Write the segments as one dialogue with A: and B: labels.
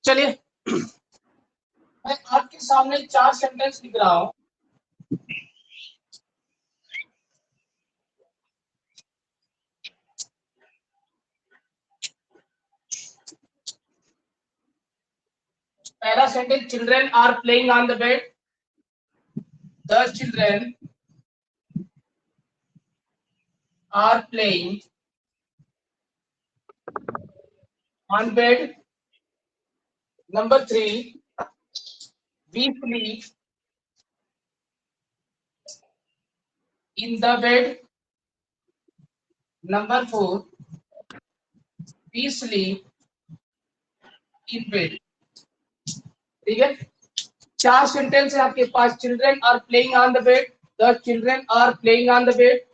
A: चलिए मैं आपके सामने 4 सेंटेंस लिख रहा हूं। पहला sentence, children are playing on the bed. The children are playing on bed. Number 3, we sleep in the bed. Number 4, we sleep in bed। ठीक है, 4 सेंटेंस है आपके पास। Children are playing on the bed, the children are playing on the bed,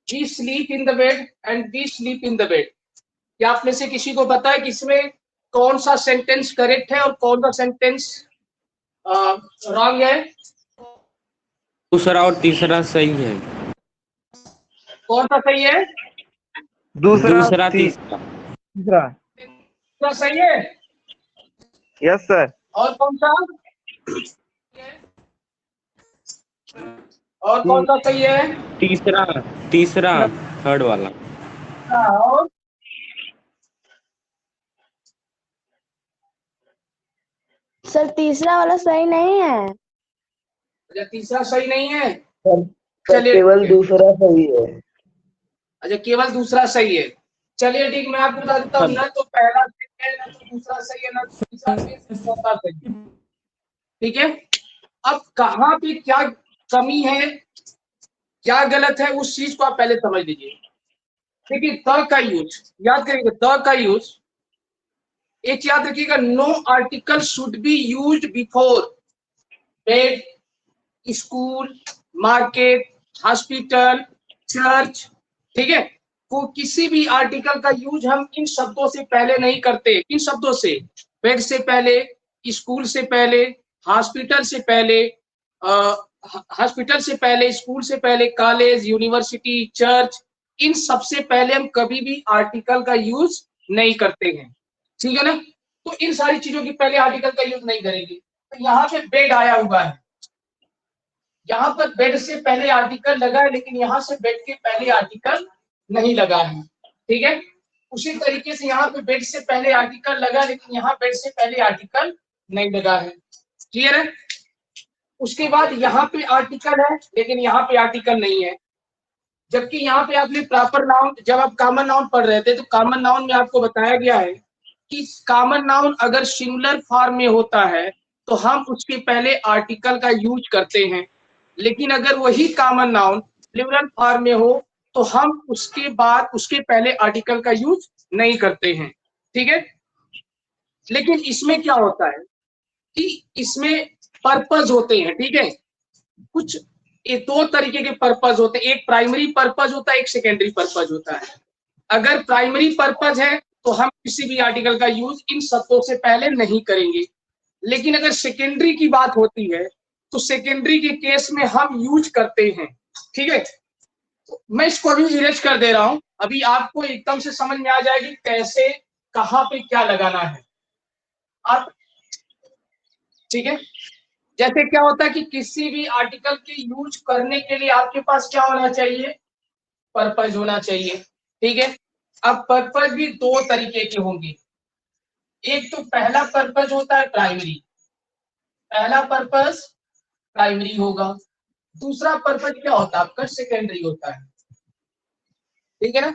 A: we sleep in the bed and we sleep in the bed. क्या आप में से किसी को पता है कि इसमें कौन सा सेंटेंस करेक्ट है और कौन सा सेंटेंस रॉन्ग है?
B: दूसरा और तीसरा सही है।
A: कौन सा सही है?
B: दूसरा तीसरा
A: दूसरा सही है।
C: Yes sir.
A: और कौन सा? और कौन सा सही है?
B: तीसरा थर्ड वाला।
A: और
D: सर तीसरा वाला सही नहीं है।
A: अच्छा, तीसरा सही नहीं है।
C: चलिए, केवल दूसरा सही है।
A: अच्छा, केवल दूसरा सही है। चलिए ठीक, मैं आपको बता देता हूँ, ना तो पहला सही है, ना तो दूसरा सही है, ना तो तीसरा सही है, चौथा सही है। ठीक है, अब कहाँ पे क्या कमी है, क्या गलत है, उस चीज को आप पहले समझ लीजिए। देखिए, द का यूज याद करिएगा, द का यूज एक याद रखिएगा, no article should be used before bed, school, market, hospital, church. ठीक है, को किसी भी आर्टिकल का यूज हम इन शब्दों से पहले नहीं करते। इन शब्दों से, बेड से पहले, स्कूल से पहले, हॉस्पिटल से पहले, हॉस्पिटल से पहले, स्कूल से पहले, कॉलेज, यूनिवर्सिटी, चर्च, इन सबसे पहले हम कभी भी आर्टिकल का यूज नहीं करते हैं। ठीक है ना, तो इन सारी चीजों की पहले आर्टिकल का यूज नहीं करेंगे। तो यहाँ पे बेड आया हुआ है, यहाँ पर बेड से पहले आर्टिकल लगा है, लेकिन यहाँ से बेड के पहले आर्टिकल नहीं लगा है। ठीक है, उसी तरीके से यहाँ पे बेड से पहले आर्टिकल लगा, लेकिन यहाँ बेड से पहले आर्टिकल नहीं लगा है। क्लियर है? उसके बाद यहाँ पे आर्टिकल है, लेकिन यहाँ पे आर्टिकल नहीं है। जबकि यहाँ पे आपने प्रॉपर नाउन, जब आप कॉमन नाउन पढ़ रहे थे तो कॉमन नाउन में आपको बताया गया है कि कॉमन नाउन अगर सिंगुलर फॉर्म में होता है तो हम उसके पहले आर्टिकल का यूज करते हैं, लेकिन अगर वही कॉमन नाउन प्लूरल फॉर्म में हो तो हम उसके बाद उसके पहले आर्टिकल का यूज नहीं करते हैं। ठीक है, लेकिन इसमें क्या होता है कि इसमें पर्पज होते हैं। ठीक है, कुछ ये 2 तरीके के पर्पज होते हैं, एक प्राइमरी पर्पज होता है, एक सेकेंडरी पर्पज होता है। अगर प्राइमरी पर्पज है तो हम किसी भी आर्टिकल का यूज इन शब्दों से पहले नहीं करेंगे, लेकिन अगर सेकेंडरी की बात होती है तो सेकेंडरी के केस में हम यूज करते हैं। ठीक है, तो मैं इसको अभी इरेज कर दे रहा हूं, अभी आपको एकदम से समझ में आ जाएगी कैसे कहां पे क्या लगाना है आप। ठीक है, जैसे क्या होता है कि किसी भी आर्टिकल के यूज करने के लिए आपके पास क्या होना चाहिए? पर्पज होना चाहिए। ठीक है, अब पर्पज भी 2 तरीके के होंगे। एक तो पहला पर्पज होता है प्राइमरी, पहला पर्पज प्राइमरी होगा। दूसरा पर्पज क्या होता है आपका? सेकेंडरी होता है। ठीक है ना,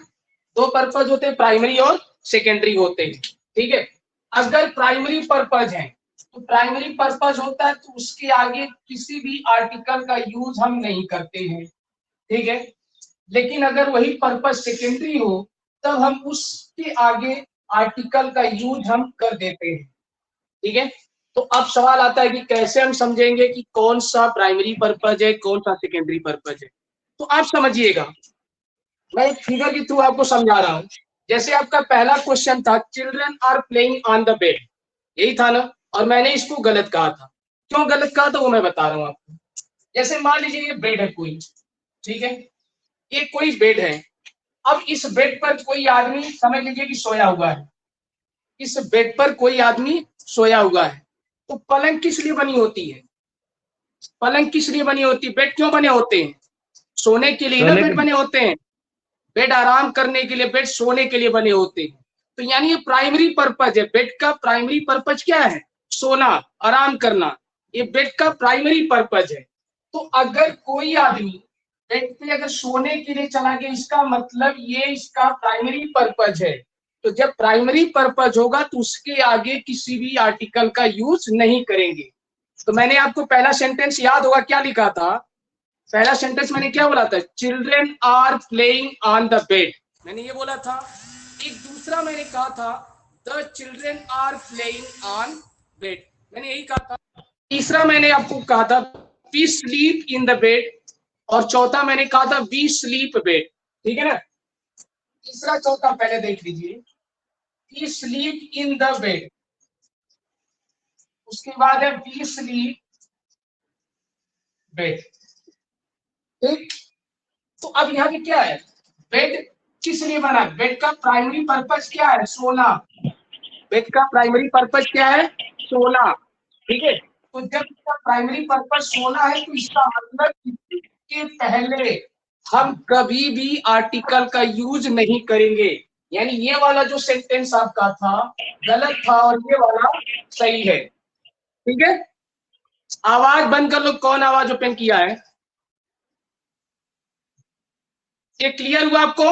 A: 2 पर्पज होते हैं, प्राइमरी और सेकेंडरी होते हैं। ठीक है, अगर प्राइमरी पर्पज है तो प्राइमरी पर्पज होता है तो उसके आगे किसी भी आर्टिकल का यूज हम नहीं करते हैं। ठीक है, लेकिन अगर वही पर्पज सेकेंडरी हो तब हम उसके आगे आर्टिकल का यूज हम कर देते हैं। ठीक है, तो अब सवाल आता है कि कैसे हम समझेंगे कि कौन सा प्राइमरी पर्पज है, कौन सा सेकेंडरी पर्पज है। तो आप समझिएगा, मैं एक फिगर के थ्रू आपको समझा रहा हूं। जैसे आपका पहला क्वेश्चन था, children are playing on the bed, यही था ना, और मैंने इसको गलत कहा था। क्यों गलत कहा था वो मैं बता रहा हूं आपको। जैसे मान लीजिए ये बेड है कोई, ठीक है, ये कोई बेड है। अब इस बेड पर कोई आदमी समझ लीजिए कि सोया हुआ है। इस बेड पर कोई आदमी सोया हुआ है। तो पलंग किस लिए बनी होती है? पलंग किस लिए बनी होती है? बेड क्यों बने होते हैं? सोने के लिए ना बेड बने होते हैं। बेड आराम करने के लिए, बेड सोने के लिए बने होते हैं। तो यानी ये प्राइमरी पर्पज है। बेड का प्राइमरी पर्पज क्या है? सोना, आराम करना। ये बेड का प्राइमरी पर्पज है। तो अगर कोई आदमी बेड पे अगर सोने के लिए चला गया, इसका मतलब ये इसका प्राइमरी पर्पज है। तो जब प्राइमरी पर्पज होगा तो उसके आगे किसी भी आर्टिकल का यूज नहीं करेंगे। तो मैंने आपको पहला सेंटेंस याद होगा क्या लिखा था? पहला सेंटेंस मैंने क्या बोला था? Children are playing on the bed, मैंने ये बोला था। एक दूसरा मैंने कहा था the children are playing on bed, मैंने यही कहा था। तीसरा मैंने आपको कहा था we sleep in the bed, और चौथा मैंने कहा था वी स्लीप बेड। ठीक है ना? तीसरा चौथा पहले देख लीजिए। We sleep in the bed, उसके बाद है वी स्लीप बेड। ठीक, तो अब यहाँ पे क्या है? बेड किस लिए बना? बेड का प्राइमरी पर्पस क्या है? सोना। बेड का प्राइमरी पर्पस क्या है? सोना। ठीक है, तो जब इसका प्राइमरी पर्पस सोना है तो इसका मतलब इसके पहले हम कभी भी आर्टिकल का यूज नहीं करेंगे। यानी ये वाला जो सेंटेंस आपका था गलत था और ये वाला सही है। ठीक है, आवाज बंद कर लो। कौन आवाज ओपन किया है? ये क्लियर हुआ आपको?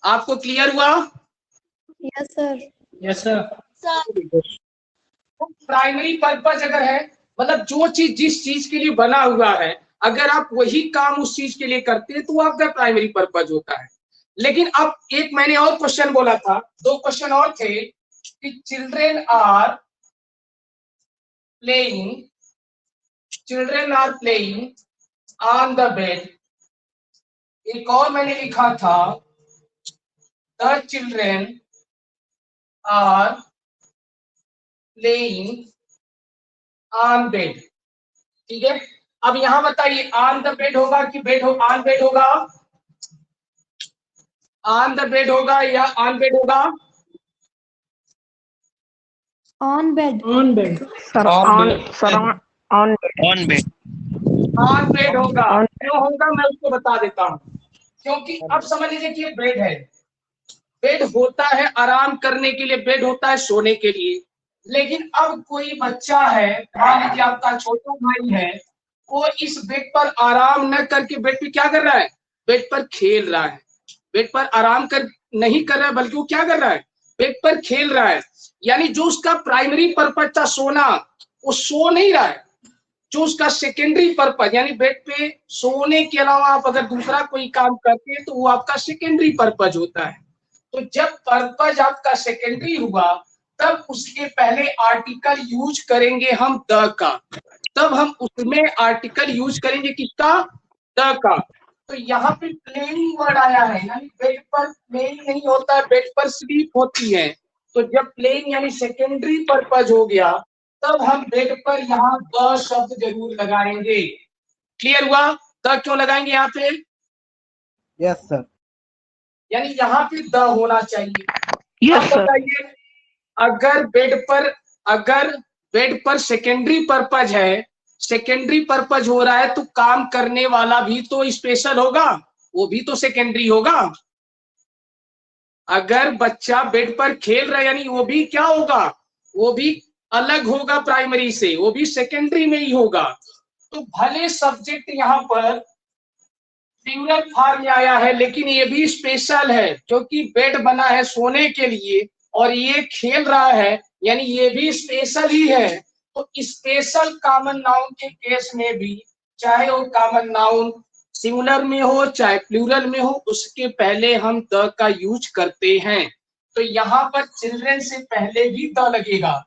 A: आपको क्लियर हुआ?
D: Yes sir.
A: Yes sir. Primary purpose अगर है मतलब जो चीज जिस चीज के लिए बना हुआ है, अगर आप वही काम उस चीज के लिए करते हैं तो वो आपका प्राइमरी पर्पज होता है। लेकिन अब एक मैंने और क्वेश्चन बोला था, दो क्वेश्चन और थे कि children are playing on the bed. एक और मैंने लिखा था the children are playing on bed. ठीक है, अब यहां बताइए ऑन द बेड होगा कि बेड हो ऑन बेड होगा? ऑन द बेड होगा या ऑन बेड होगा?
D: On bed.
B: On bed.
C: Sir on on bed.
A: On bed होगा। क्यों होगा मैं उसको बता देता हूँ। क्योंकि अब समझ लीजिए कि ये बेड है। बेड होता है आराम करने के लिए, बेड होता है सोने के लिए। लेकिन अब कोई बच्चा है, मान लीजिए आपका छोटा भाई है, वो इस बेड पर आराम न करके बेड पे क्या कर रहा है? बेड पर खेल रहा है। बेड पर आराम कर नहीं कर रहा है, बल्कि वो क्या कर रहा है? बेड पर खेल रहा है। यानी जो उसका प्राइमरी पर्पज था सोना, वो सो नहीं रहा है। जो उसका सेकेंडरी पर्पज यानी बेड पे सोने के अलावा आप अगर दूसरा कोई काम करते हैं तो वो आपका सेकेंडरी पर्पज होता है। तो जब पर्पज आपका सेकेंडरी हुआ तब उसके पहले आर्टिकल यूज करेंगे हम द का। तब हम उसमें आर्टिकल यूज करेंगे किसका? द का। तो यहाँ पे प्लेइंग वर्ड आया है, यानी बेड पर प्लेइंग नहीं होता है, बेड पर स्लीप होती है। तो जब प्लेइंग यानी सेकेंडरी पर्पज हो गया तब हम बेड पर यहाँ द शब्द जरूर लगाएंगे। क्लियर हुआ? द क्यों लगाएंगे यहाँ पे?
C: Yes sir.
A: यानी यहाँ पे द होना चाहिए।
C: यस
A: अब
C: सर।
A: बताइए, अगर बेड पर सेकेंडरी पर्पज है, सेकेंडरी पर्पज हो रहा है तो काम करने वाला भी तो स्पेशल होगा, वो भी तो सेकेंडरी होगा। अगर बच्चा बेड पर खेल रहा है यानी वो भी क्या होगा? वो भी अलग होगा प्राइमरी से, वो भी सेकेंडरी में ही होगा। तो भले सब्जेक्ट यहाँ पर प्लूरल फॉर्म में आया है लेकिन ये भी स्पेशल है क्योंकि बेड बना है सोने के लिए और ये खेल रहा है, यानी ये भी स्पेशल ही है। तो स्पेशल कॉमन नाउन के केस में भी चाहे वो कॉमन नाउन सिंगुलर में हो चाहे प्लूरल में हो, उसके पहले हम द का यूज करते हैं। तो यहाँ पर चिल्ड्रेन से पहले भी द लगेगा।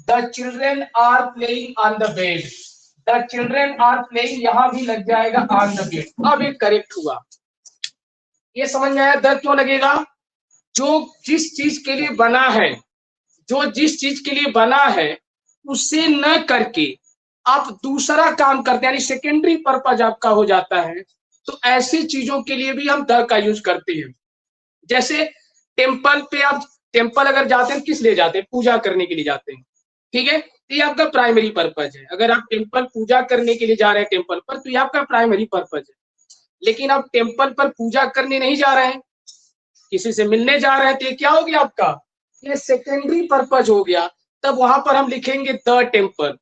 A: The children are playing on the bed, the children are playing यहाँ भी लग जाएगा ऑन द बेड। अब ये करेक्ट हुआ। ये समझ में आया द क्यों लगेगा? जो जिस चीज के लिए बना है, जो जिस चीज के लिए बना है उसे न करके आप दूसरा काम करते हैं यानी सेकेंडरी पर्पज आपका हो जाता है, तो ऐसी चीजों के लिए भी हम द का यूज करते हैं। जैसे टेम्पल पे आप, टेम्पल अगर जाते हैं किस लिए जाते हैं? पूजा करने के लिए जाते हैं, ठीक है, तो ये आपका प्राइमरी पर्पज है। अगर आप टेम्पल पूजा करने के लिए जा रहे हैं टेम्पल पर, तो ये आपका प्राइमरी पर्पज है। लेकिन आप टेम्पल पर पूजा करने नहीं जा रहे हैं, किसी से मिलने जा रहे हैं, तो ये क्या हो गया आपका? ये सेकेंडरी पर्पज हो गया। तब वहां पर हम लिखेंगे द टेम्पल।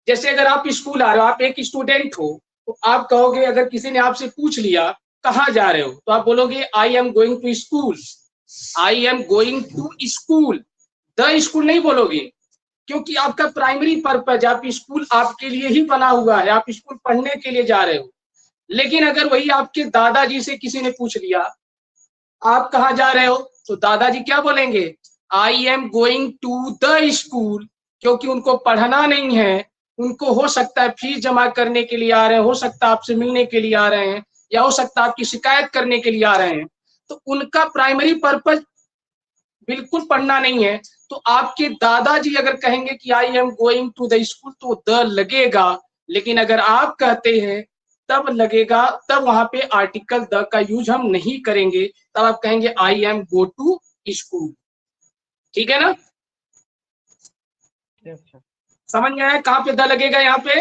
A: जैसे अगर आप स्कूल आ रहे हो, आप एक स्टूडेंट हो, तो आप कहोगे, अगर किसी ने आपसे पूछ लिया कहाँ जा रहे हो, तो आप बोलोगे I am going to school, I am going to school. The school नहीं बोलोगे, क्योंकि आपका प्राइमरी पर्पज, आप स्कूल आपके लिए ही बना हुआ है, आप स्कूल पढ़ने के लिए जा रहे हो। लेकिन अगर वही आपके दादाजी से किसी ने पूछ लिया आप कहाँ जा रहे हो, तो दादाजी क्या बोलेंगे? I am going to the school, क्योंकि उनको पढ़ना नहीं है, उनको हो सकता है फीस जमा करने के लिए आ रहे हैं, हो सकता है आपसे मिलने के लिए आ रहे हैं, या हो सकता है आपकी शिकायत करने के लिए आ रहे हैं। तो उनका प्राइमरी पर्पज बिल्कुल पढ़ना नहीं है। तो आपके दादाजी अगर कहेंगे कि I am going to the school, तो द लगेगा। लेकिन अगर आप कहते हैं तब लगेगा, तब वहां पे आर्टिकल द का यूज हम नहीं करेंगे, तब आप कहेंगे I am go to school. ठीक है ना? समझ में आया कहाँ पे द लगेगा यहाँ पे?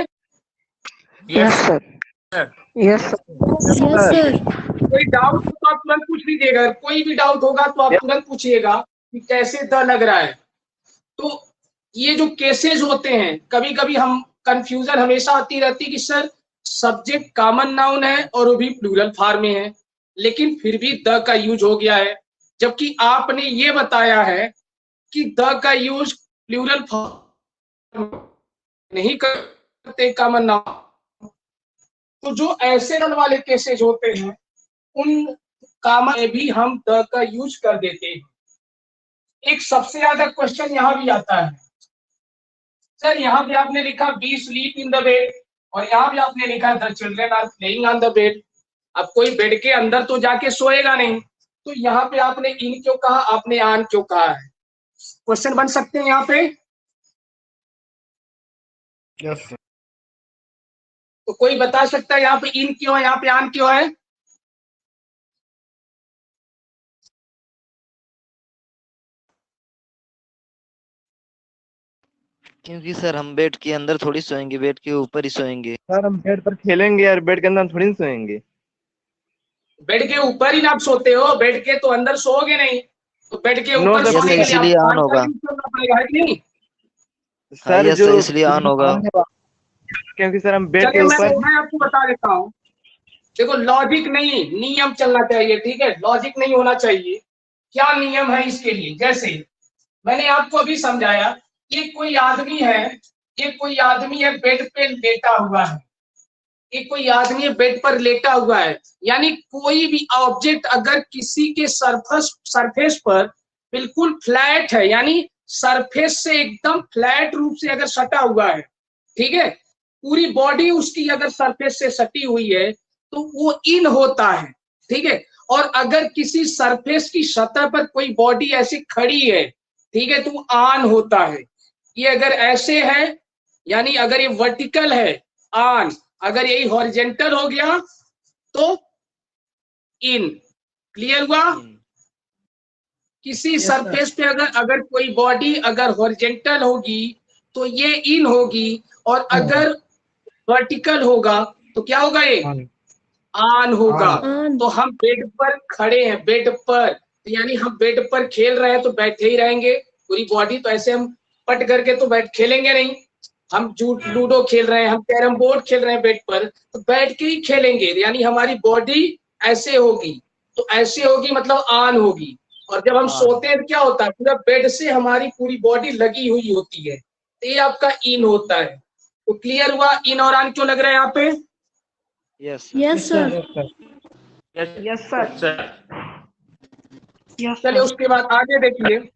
C: यस सर, यस सर,
A: कोई डाउट हो तो आप तुरंत पूछ लीजिएगा, अगर कोई भी डाउट होगा तो आप तुरंत पूछिएगा कि कैसे द लग रहा है। तो ये जो केसेस होते हैं, कभी कभी हम कंफ्यूजन हमेशा आती रहती है कि सर सब्जेक्ट कॉमन नाउन है और वो भी प्लूरल फॉर्म में है, लेकिन फिर भी द का यूज हो गया है, जबकि आपने ये बताया है कि द का यूज प्लूरल फॉर्म नहीं करते कॉमन नाउन। तो जो ऐसे रन वाले केसेज होते हैं, उन कॉमन में भी हम द का यूज कर देते हैं। एक सबसे ज्यादा क्वेश्चन यहाँ भी आता है, सर यहाँ पे आपने लिखा we sleep in the bed, और यहाँ भी आपने लिखा the children are playing on the bed. अब कोई बेड के अंदर तो जाके सोएगा नहीं, तो यहाँ पे आपने इन क्यों कहा, आपने आन क्यों कहा है? क्वेश्चन बन सकते हैं यहाँ पे।
C: Yes sir.
A: तो कोई बता सकता है यहाँ पे इन क्यों है, यहाँ पे आन क्यों है?
E: क्योंकि सर हम बेड के अंदर थोड़ी सोएंगे, बेड के ऊपर ही सोएंगे।
F: सर हम बेड पर खेलेंगे यार, बेड के अंदर हम थोड़ी ना सोएंगे।
A: बेड के ऊपर ही ना आप सोते हो, बेड के तो अंदर सोओगे नहीं, तो बेड के
F: नो
A: ऊपर
F: सर,
A: सोने के लिए
E: इसीलिए
A: आपको
E: ऑन
A: आन का
E: होगा।
A: यूज करना पड़ेगा, है कि नहीं?
E: हाँ,
F: सर
E: यस
F: जो
E: सर, इसलिए ऑन होगा।
F: क्योंकि सर हम बेड के
A: चलिए
F: ऊपर।
A: मैं आपको बता देता हूँ। देखो लॉजिक नहीं, नियम चलना चाहिए, ठीक है? लॉजिक नहीं होना चाहिए। क्या नियम है इसके लिए? जैसे मैंने आपको अभी समझाया, ये कोई आदमी है, ये कोई आदमी है बेड पे लेटा हुआ है, ये कोई आदमी बेड पर लेटा हुआ है, यानी कोई भी ऑब्जेक्ट अगर किसी के सरफेस पर बिल्कुल फ्लैट है, यानी सरफेस से एकदम फ्लैट रूप से अगर सटा हुआ है, ठीक है, पूरी बॉडी उसकी अगर सरफेस से सटी हुई है, तो वो इन होता है, ठीक है। और अगर किसी सरफेस की सतह पर कोई बॉडी ऐसी खड़ी है, ठीक है, तो वो आन होता है। ये अगर ऐसे है, यानी अगर ये वर्टिकल है, आन, अगर यही हॉरिजेंटल हो गया तो इन। क्लियर हुआ? किसी सरफेस पे अगर कोई बॉडी अगर हॉरिजेंटल होगी तो ये इन होगी, और अगर वर्टिकल होगा तो क्या होगा? ये आन होगा। तो हम बेड पर खड़े हैं, बेड पर, तो यानी हम बेड पर खेल रहे हैं तो बैठे ही रहेंगे, पूरी बॉडी तो ऐसे हम पट करके तो बैठ खेलेंगे नहीं। हम लूडो खेल रहे हैं, हम कैरम बोर्ड खेल रहे हैं बेड पर, तो बैठ के ही खेलेंगे, यानी हमारी बॉडी ऐसे होगी, तो ऐसे होगी मतलब आन होगी। और जब हम सोते हैं तो क्या होता है, पूरा बेड से हमारी पूरी बॉडी लगी हुई होती है, तो ये आपका इन होता है। तो क्लियर हुआ इन और आन क्यों लग रहा है यहाँ पे?
E: Yes
D: yes sir.
C: Yes sir, yes
A: चलिए उसके बाद आगे देखिए।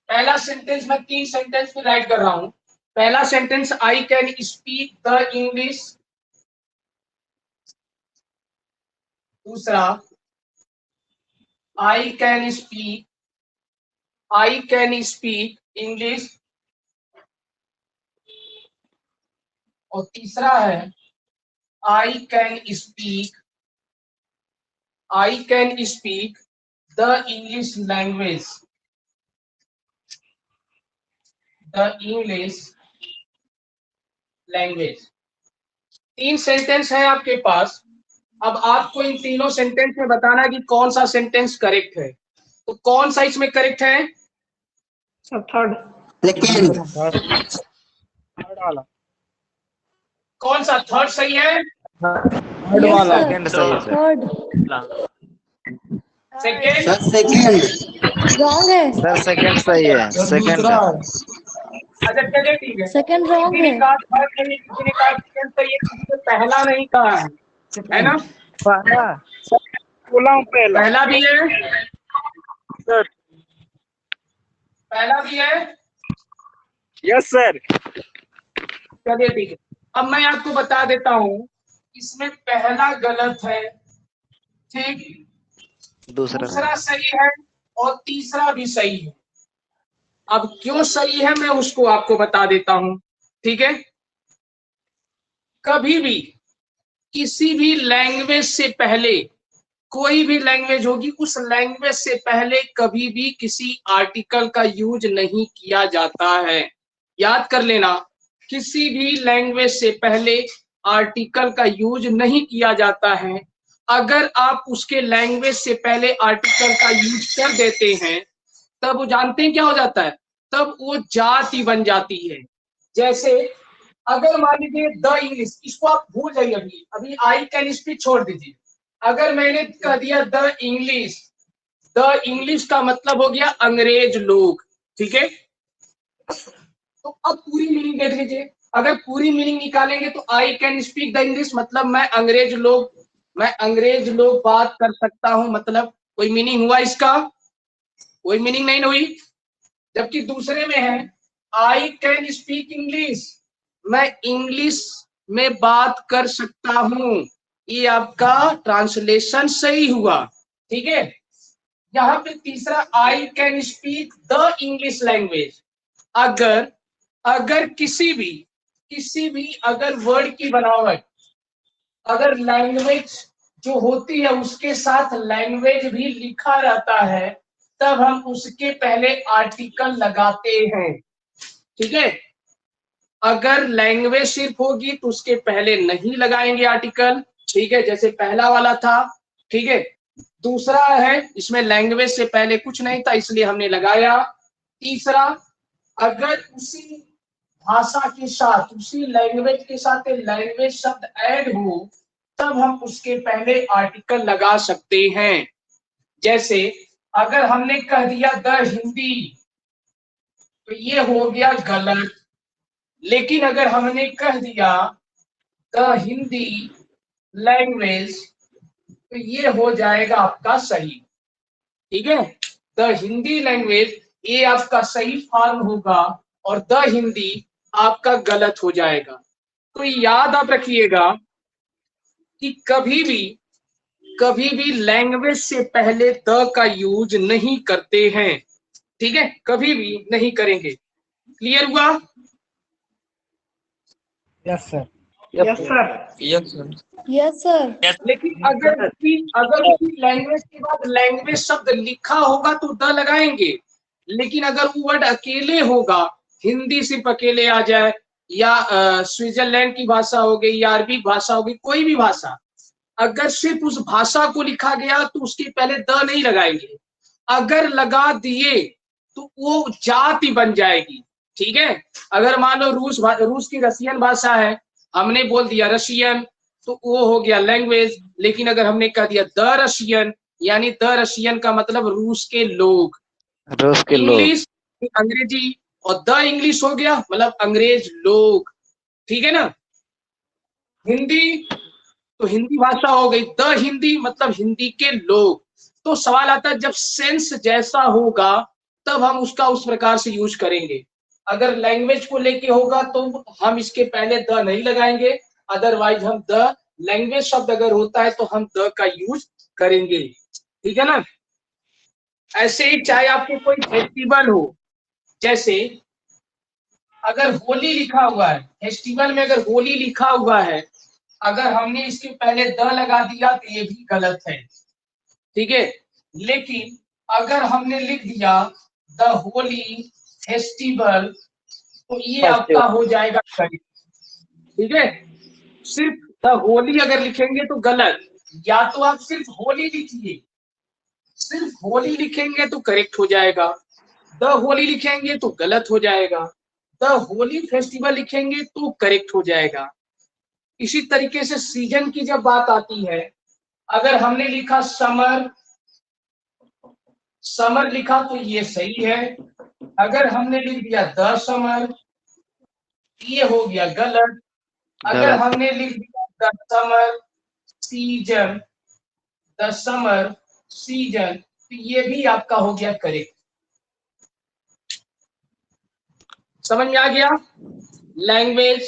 A: पहला सेंटेंस मैं 3 सेंटेंस में राइट कर रहा हूं। पहला sentence, I can speak the English. दूसरा, I can speak I can speak English, और तीसरा है I can speak the English language, तीन सेंटेंस है आपके पास। अब आपको इन तीनों सेंटेंस में बताना कि कौन सा सेंटेंस करेक्ट है। तो कौन सा इसमें करेक्ट है?
C: Sir third.
F: थर्ड वाला।
A: कौन सा? थर्ड सही है?
B: थर्ड वाला।
E: सेकंड सही है सर।
D: Third
A: second?
D: रॉन्ग है।
E: सर सेकंड सही है, सेकंड है।
A: अच्छा चलिए ठीक है।
D: सेकंड रॉन्ग
A: किसी ने
D: है।
A: कहा थर्ड सही है, किसी ने कहा सेकंड सही है, किसी ने पहला नहीं कहा है ना?
F: पहला बोला हूँ पहला।
A: पहला भी है,
F: सर
A: पहला भी है।
F: Yes sir.
A: चलिए ठीक है। अब मैं आपको बता देता हूं, इसमें पहला गलत है, ठीक, दूसरा सही है, और तीसरा भी सही है। अब क्यों सही है मैं उसको आपको बता देता हूं, ठीक है। कभी भी किसी भी लैंग्वेज से पहले, कोई भी लैंग्वेज होगी, उस लैंग्वेज से पहले कभी भी किसी आर्टिकल का यूज नहीं किया जाता है। याद कर लेना, किसी भी लैंग्वेज से पहले आर्टिकल का यूज नहीं किया जाता है। अगर आप उसके लैंग्वेज से पहले आर्टिकल का यूज कर देते हैं, तब वो जानते हैं क्या हो जाता है? तब वो जाति बन जाती है। जैसे अगर मान लीजिए द इंग्लिश, इसको आप भूल जाइए, अभी अभी आई कैन स्पीक छोड़ दीजिए। अगर मैंने कह दिया द इंग्लिश का मतलब हो गया अंग्रेज लोग, ठीक है। तो अब पूरी मीनिंग देख लीजिए। अगर पूरी मीनिंग निकालेंगे तो आई कैन स्पीक द इंग्लिश मतलब मैं अंग्रेज लोग बात कर सकता हूं, मतलब कोई मीनिंग हुआ इसका? कोई मीनिंग नहीं हुई। जबकि दूसरे में है आई कैन स्पीक इंग्लिश, मैं इंग्लिश में बात कर सकता हूं, ये आपका ट्रांसलेशन सही हुआ, ठीक है। यहाँ पे तीसरा आई can speak the English language, अगर किसी भी अगर वर्ड की बनावट, अगर लैंग्वेज जो होती है उसके साथ लैंग्वेज भी लिखा रहता है, तब हम उसके पहले आर्टिकल लगाते हैं, ठीक है। अगर लैंग्वेज सिर्फ होगी तो उसके पहले नहीं लगाएंगे आर्टिकल, ठीक है, जैसे पहला वाला था, ठीक है। दूसरा है इसमें लैंग्वेज से पहले कुछ नहीं था इसलिए हमने लगाया। तीसरा, अगर उसी भाषा के साथ, उसी लैंग्वेज के साथ लैंग्वेज शब्द ऐड हो, तब हम उसके पहले आर्टिकल लगा सकते हैं। जैसे अगर हमने कह दिया द हिंदी, तो ये हो गया गलत। लेकिन अगर हमने कह दिया द हिंदी लैंग्वेज, तो ये हो जाएगा आपका सही, ठीक है। द हिंदी लैंग्वेज ये आपका सही फॉर्म होगा, और द हिंदी आपका गलत हो जाएगा। तो याद आप रखिएगा कि कभी भी लैंग्वेज से पहले द का यूज नहीं करते हैं, ठीक है, कभी भी नहीं करेंगे। क्लियर हुआ?
C: Yes sir. Yes sir.
B: Yes sir.
D: Yes sir.
A: लेकिन अगर उसी लैंग्वेज के बाद लैंग्वेज शब्द लिखा होगा तो द लगाएंगे। लेकिन अगर वो वर्ड अकेले होगा, हिंदी सिर्फ अकेले आ जाए, या स्विट्जरलैंड की भाषा हो गई, या अरबी भाषा हो गई, कोई भी भाषा, अगर सिर्फ उस भाषा को लिखा गया तो उसके पहले द नहीं लगाएंगे। अगर लगा दिए तो वो जाति बन जाएगी, ठीक है। अगर मान लो रूस की रशियन भाषा है, हमने बोल दिया रशियन, तो वो हो गया लैंग्वेज। लेकिन अगर हमने कह दिया द रशियन, यानी द रशियन का मतलब रूस के लोग, इंग्लिश अंग्रेजी, और द इंग्लिश हो गया मतलब अंग्रेज लोग, ठीक है ना। हिंदी तो हिंदी भाषा हो गई, द हिंदी मतलब हिंदी के लोग। तो सवाल आता है जब सेंस जैसा होगा तब हम उसका उस प्रकार से यूज करेंगे। अगर लैंग्वेज को लेके होगा तो हम इसके पहले द नहीं लगाएंगे, अदरवाइज हम द, लैंग्वेज शब्द अगर होता है तो हम द का यूज करेंगे, ठीक है ना। ऐसे ही चाहे आपको कोई फेस्टिवल हो, जैसे अगर होली लिखा हुआ है, फेस्टिवल में अगर होली लिखा हुआ है, अगर हमने इसके पहले द लगा दिया तो ये भी गलत है, ठीक है। लेकिन अगर हमने लिख दिया द होली फेस्टिवल तो ये आपका हो जाएगा करेक्ट, ठीक है। सिर्फ द होली अगर लिखेंगे तो गलत, या तो आप सिर्फ होली लिखिए, सिर्फ होली लिखेंगे तो करेक्ट हो जाएगा, द होली लिखेंगे तो गलत हो जाएगा, द होली फेस्टिवल लिखेंगे तो करेक्ट हो जाएगा। इसी तरीके से सीजन की जब बात आती है, अगर हमने लिखा समर, समर लिखा तो ये सही है, अगर हमने लिख दिया द समर ये हो गया गलत, अगर
E: गलत।
A: हमने लिख दिया the summer season, the summer season तो ये भी आपका हो गया करेक्ट। समझ में आ गया? लैंग्वेज,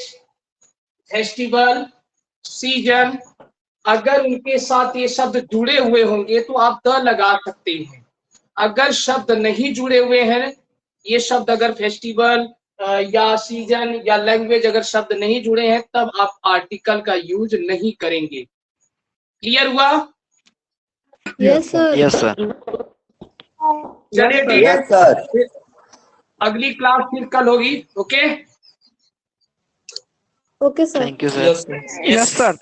A: फेस्टिवल, सीजन, अगर उनके साथ ये शब्द जुड़े हुए होंगे तो आप द लगा सकते हैं। अगर शब्द नहीं जुड़े हुए हैं, ये शब्द अगर फेस्टिवल या सीजन या लैंग्वेज अगर शब्द नहीं जुड़े हैं, तब आप आर्टिकल का यूज नहीं करेंगे। क्लियर हुआ?
D: Yes sir.
E: Yes sir.
A: चलिए ठीक है, फिर अगली क्लास फिर कल होगी। Okay,
D: okay sir.
E: Thank you sir.
C: Yes, sir.